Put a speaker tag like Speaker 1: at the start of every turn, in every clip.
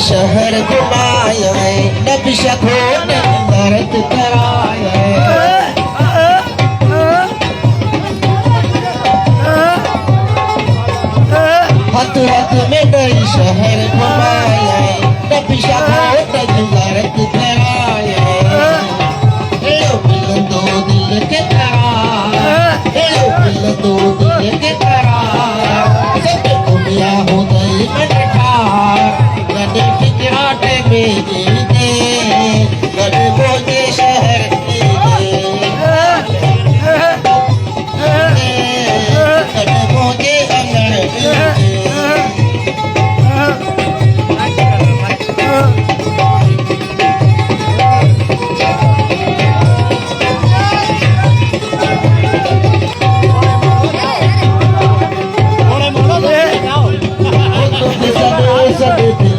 Speaker 1: शहर घुमाए नबी शखों ने दर्द कराए हथ हथ में नई शहर घुमाए नबी शखों ने दर्द कराए दो दिल के करार दो दिल के करार सब दुनिया हो गई मनठार ठिकराटे में दे गरीबों के शहर गरीबों के अंगन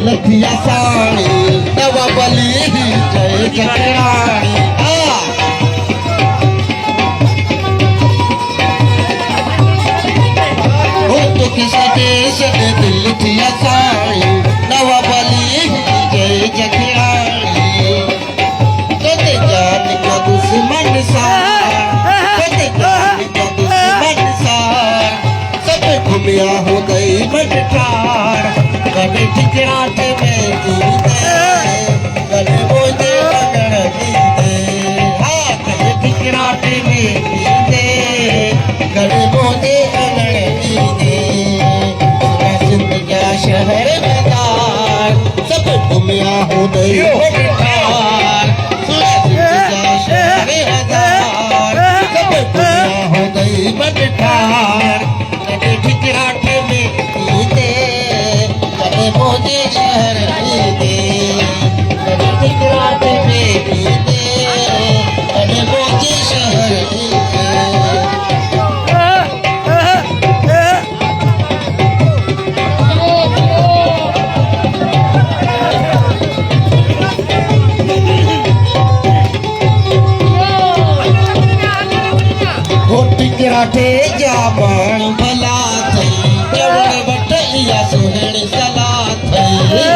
Speaker 1: लथिया साड़ी नवा बली जय चकरानी तो किसा देश लथिया साड़ी नवा बली जय चकरानी कहते जान का दुश्मन सार कहते जान का दुश्मन सार सब घूमिया हो गई मनठार कभी ठिकराटे में जीते कभी बोझे अगर जीते हाँ कभी ठिकराटे में जीते कभी बोझे अगर जीते जिंदगी शहर मैदान सब घूमिया हो गई मनठार जिंदगी शहर मैदान सब घूमिया हो गई मनठार कभी ठिकराटे में जीते मोजे शहर दे कभी ठिकराटे में दे अरे मोजे शहर ठिकराटे जामण भला थई जवड़ बटैया सुहण सला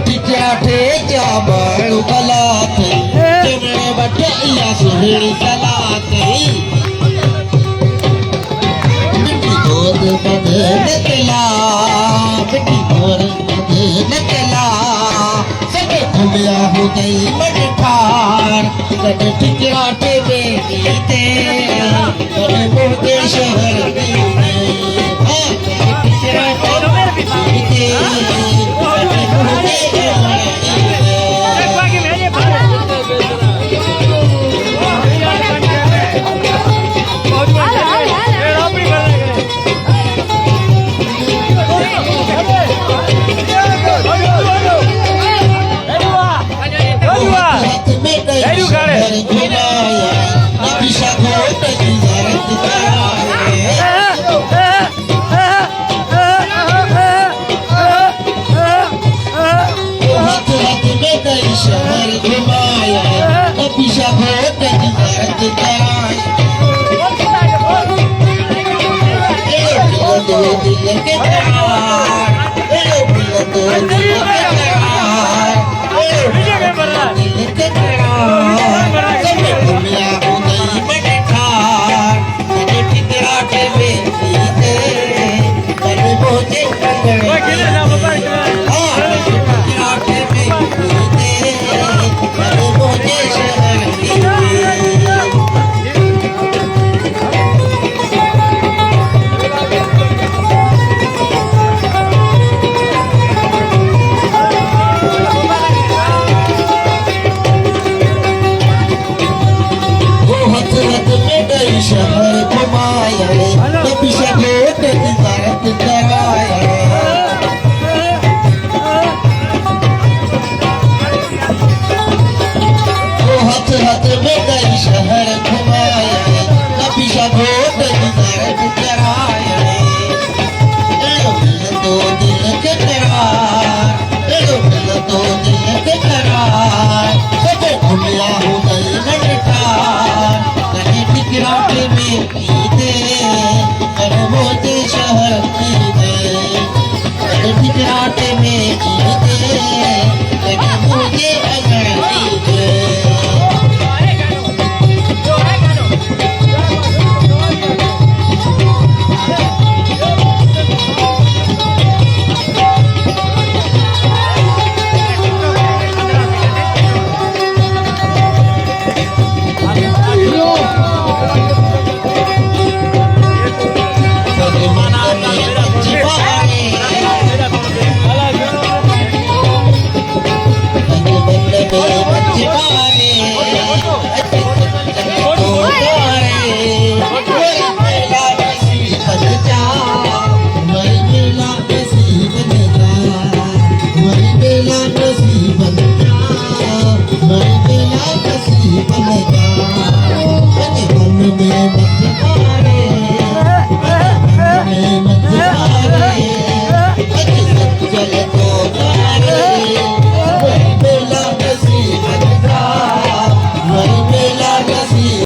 Speaker 1: ठिकराटे जामण भला थई जवड़ बटैया सुहण सला थई मिट्टी गोद बदे नकला मिट्टी गोद बदे नकला घूमिया हो गई मनठार कभी ठिकराटे में जीते कभी मुर्दे शहर में